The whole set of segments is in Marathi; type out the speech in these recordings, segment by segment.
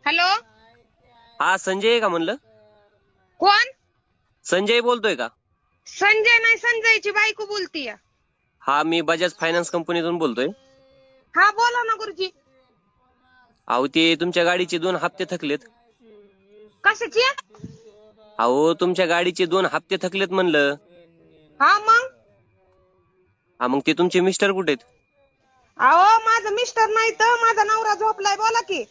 हॅलो. हा संजय आहे का म्हणलं? कोण? संजय बोलतोय का? संजय नाही, संजयची बायको बोलतीय. हा मी बजाज फायनान्स कंपनीतून बोलतोय. हा बोला ना गुरुजी. अहो ते तुमच्या गाडीचे 2 हप्ते थकलेत. कशाची? अहो तुमच्या गाडीचे 2 हप्ते थकलेत म्हणलं. हा मग मग ते तुमचे मिस्टर कुठे आहेत? अहो माझं मिस्टर नाही तर माझा नवरा झोपलाय. बोला की.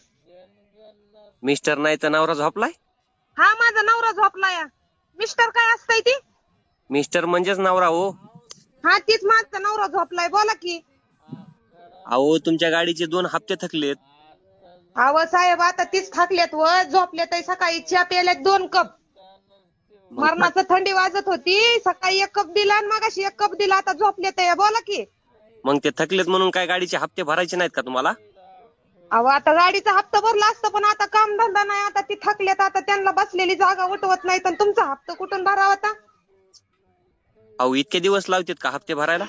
मिस्टर नाही तर नवरा झोपलाय? हा माझा नवरा झोपलाय. मिस्टर काय असतंय ती? मिस्टर म्हणजेच नवरा हो. हा तीच माझा नवरा झोपलाय. बोला की. अहो तुमच्या गाडीचे 2 हप्ते थकलेत. अहो साहेब आता तीच थाकल्यात व झोपल्यात. सकाळी चहा प्यायल्यात 2 कप. मग मरणाचं थंडी वाजत होती. सकाळी 1 कप दिला आणि मगाशी 1 कप दिला. आता झोपल्यात. बोला की. मग ते थकलेत म्हणून काय गाडीचे हप्ते भरायचे नाहीत का तुम्हाला? अहो आता गाडीचा हप्ता भरला असतं पण आता काम धंदा नाही. आता ती थकल्यात. आता त्यांना बसलेली जागा उठवत नाही तर तुमचा हप्ता कुठून भरावा आता? अहो इतके दिवस लावतात का हप्ते भरायला?